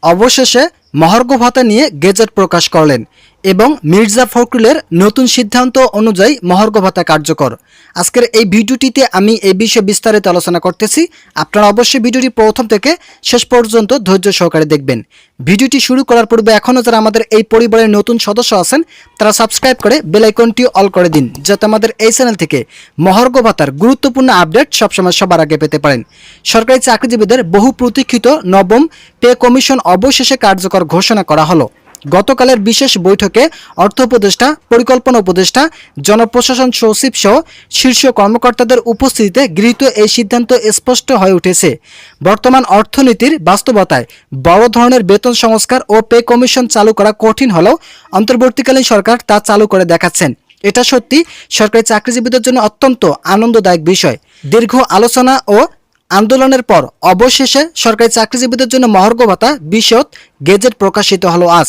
অবশেষে মহার্ঘ ভাতা নিয়ে গেজেট প্রকাশ করলেন এবং মির্জা ফখরুলের নতুন সিদ্ধান্ত অনুযায়ী মহার্ঘ ভাতা কার্যকর। আজকের এই ভিডিওটিতে আমি এই বিষয়ে বিস্তারিত আলোচনা করতেছি। আপনারা অবশ্যই ভিডিওটি প্রথম থেকে শেষ পর্যন্ত ধৈর্য সহকারে দেখবেন। ভিডিওটি শুরু করার পূর্বে এখনও যারা আমাদের এই পরিবারের নতুন সদস্য আছেন তারা সাবস্ক্রাইব করে বেল আইকনটি অল করে দিন, যাতে আমাদের এই চ্যানেল থেকে মহার্ঘ ভাতার গুরুত্বপূর্ণ আপডেট সবসময় সবার আগে পেতে পারেন। সরকারি চাকরিজীবীদের বহু প্রতীক্ষিত নবম পে কমিশন অবশেষে কার্যকর ঘোষণা করা হলো। গতকালের বিশেষ বৈঠকে অর্থ উপদেষ্টা, পরিকল্পনা উপদেষ্টা, জনপ্রশাসন সচিব সহ শীর্ষ কর্মকর্তাদের উপস্থিতিতে গৃহীত এই সিদ্ধান্ত স্পষ্ট হয়ে উঠেছে। বর্তমান অর্থনীতির বাস্তবতায় বড় ধরনের বেতন সংস্কার ও পে কমিশন চালু করা কঠিন হলেও অন্তর্বর্তীকালীন সরকার তা চালু করে দেখাচ্ছেন। এটা সত্যি সরকারি চাকরিজীবীদের জন্য অত্যন্ত আনন্দদায়ক বিষয়। দীর্ঘ আলোচনা ও আন্দোলনের পর অবশেষে সরকারি চাকরিজীবীদের জন্য মহার্ঘ ভাতা বিষয়ক গেজেট প্রকাশিত হলো আজ।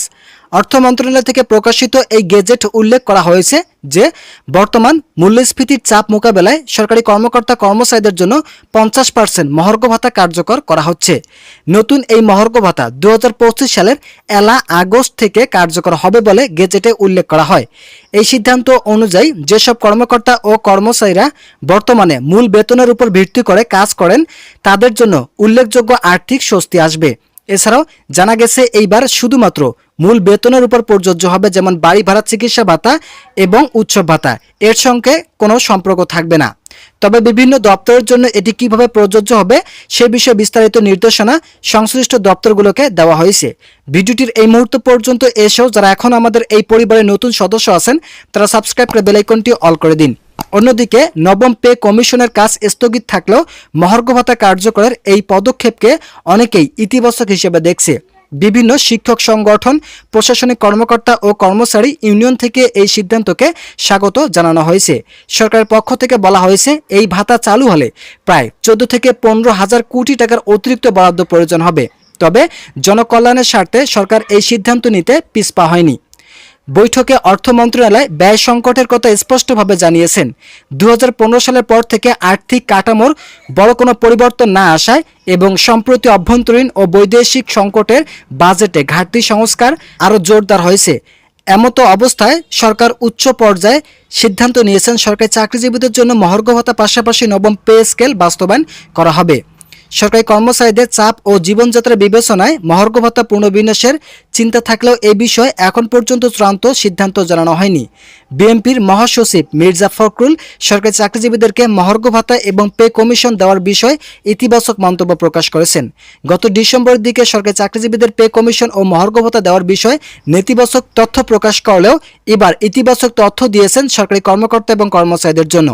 অর্থ মন্ত্রণালয় থেকে প্রকাশিত এই গেজেট উল্লেখ করা হয়েছে যে বর্তমান মূল্যস্ফীতির চাপ মোকাবেলায় সরকারি কর্মকর্তা কর্মচারীদের জন্য 50% মহার্ঘ ভাতা কার্যকর করা হচ্ছে। নতুন এই মহার্ঘ ভাতা 2025 সালের 1 আগস্ট থেকে কার্যকর হবে বলে গেজেটে উল্লেখ করা হয়। এই সিদ্ধান্ত অনুযায়ী যেসব কর্মকর্তা ও কর্মচারীরা বর্তমানে মূল বেতনের উপর ভিত্তি করে কাজ করেন তাদের জন্য উল্লেখযোগ্য আর্থিক স্বস্তি আসবে। এছাড়াও জানা গেছে এইবার শুধুমাত্র মূল বেতনের উপর প্রযোজ্য হবে, যেমন বাড়ি ভাড়া, চিকিৎসা ভাতা এবং উৎসব ভাতা, এর সঙ্গে কোনো সম্পর্ক থাকবে না। তবে বিভিন্ন দপ্তরের জন্য এটি কিভাবে প্রযোজ্য হবে সে বিষয়ে বিস্তারিত নির্দেশনা সংশ্লিষ্ট দপ্তরগুলোকে দেওয়া হয়েছে। ভিডিওটির এই মুহূর্ত পর্যন্ত এসেও যারা এখন আমাদের এই পরিবারের নতুন সদস্য আছেন তারা সাবস্ক্রাইব করে বেল আইকনটি অল করে দিন। অন্যদিকে নবম পে কমিশনের কাজ স্থগিত থাকলেও মহার্ঘ ভাতা কার্যকরের এই পদক্ষেপকে অনেকেই ইতিবাচক হিসেবে দেখছে। বিভিন্ন শিক্ষক সংগঠন, প্রশাসনিক কর্মকর্তা ও কর্মচারী ইউনিয়ন থেকে এই সিদ্ধান্তকে স্বাগত জানানো হয়েছে। সরকারের পক্ষ থেকে বলা হয়েছে এই ভাতা চালু হলে প্রায় 14 থেকে 15 হাজার কোটি টাকার অতিরিক্ত বরাদ্দ প্রয়োজন হবে। তবে জনকল্যাণের স্বার্থে সরকার এই সিদ্ধান্ত নিতে পিছপা হয়নি। বৈঠকে অর্থ মন্ত্রণালয় ব্যয় সংকটের কথা স্পষ্টভাবে জানিয়েছেন। 2015 সালের পর থেকে আর্থিক কাঠামোর বড় কোনো পরিবর্তন না আসায় এবং সম্প্রতি অভ্যন্তরীণ ও বৈদেশিক সংকটের বাজেটে ঘাটতি সংস্কার আরও জোরদার হয়েছে। এমতো অবস্থায় সরকার উচ্চ পর্যায়ে সিদ্ধান্ত নিয়েছেন সরকারি চাকরিজীবীদের জন্য মহার্ঘ ভাতা পাশাপাশি নবম পে স্কেল বাস্তবায়ন করা হবে। সরকারি কর্মচারীদের চাপ ও জীবনযাত্রার বিবেচনায় মহার্ঘ ভাতা পুনর্বিন্যাসের চিন্তা থাকলেও এ বিষয়ে এখন পর্যন্ত চূড়ান্ত সিদ্ধান্ত জানানো হয়নি। বিএনপির মহাসচিব মির্জা ফখরুল সরকারি চাকরিজীবীদেরকে মহার্ঘ ভাতা এবং পে কমিশন দেওয়ার বিষয়ে ইতিবাচক মন্তব্য প্রকাশ করেছেন। গত ডিসেম্বরের দিকে সরকারি চাকরিজীবীদের পে কমিশন ও মহার্ঘ ভাতা দেওয়ার বিষয়ে নেতিবাচক তথ্য প্রকাশ করলেও এবার ইতিবাচক তথ্য দিয়েছেন সরকারি কর্মকর্তা এবং কর্মচারীদের জন্য।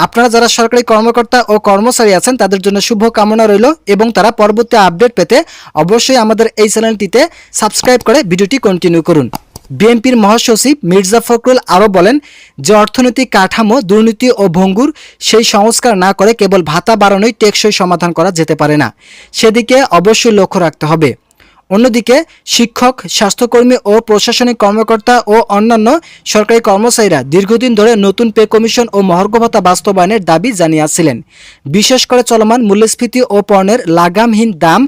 আপনারা যারা সরকারি কর্মকর্তা ও কর্মচারী আছেন তাদের জন্য শুভ কামনা রইল এবং তারা পরবর্তী আপডেট পেতে অবশ্যই আমাদের এই চ্যানেলটিতে সাবস্ক্রাইব করে ভিডিওটি কন্টিনিউ করুন। বিএনপির মহাসচিব মির্জা ফখরুল আরও বলেন যে অর্থনৈতিক কাঠামো, দুর্নীতি ও ভঙ্গুর সেই সংস্কার না করে কেবল ভাতা বাড়ানোই টেকসই সমাধান করা যেতে পারে না, সেদিকে অবশ্যই লক্ষ্য রাখতে হবে। অন্যদিকে শিক্ষক, স্বাস্থ্যকর্মী ও প্রশাসনিক কর্মকর্তা ও অন্যান্য সরকারি কর্মচারীরা দীর্ঘদিন ধরে নতুন পে কমিশন ও মহার্ঘ ভাতা বাস্তবায়নের দাবি জানিয়েছিলেন। বিশেষ করে চলমান মূল্যস্ফীতি ও পণ্যের লাগামহীন দাম,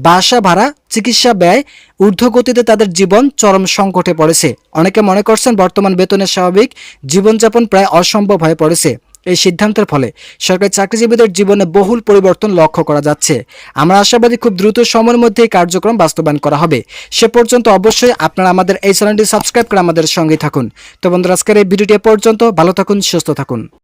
বাসা ভাড়া, চিকিৎসা ব্যয় ঊর্ধ্বগতিতে তাদের জীবন চরম সংকটে পড়েছে। অনেকে মনে করছেন বর্তমান বেতনের স্বাভাবিক জীবনযাপন প্রায় অসম্ভব হয়ে পড়েছে। এই সিদ্ধান্তের ফলে সরকারি চাকরিজীবীদের জীবনে বহুল পরিবর্তন লক্ষ্য করা যাচ্ছে। আমরা আশাবাদী খুব দ্রুত সময়ের মধ্যে এই কার্যক্রম বাস্তবায়ন করা হবে। সে পর্যন্ত অবশ্যই আপনারা আমাদের এই চ্যানেলটি সাবস্ক্রাইব করে আমাদের সঙ্গে থাকুন। তো বন্ধুরা, আজকের এই ভিডিওটি পর্যন্ত ভালো থাকুন, সুস্থ থাকুন।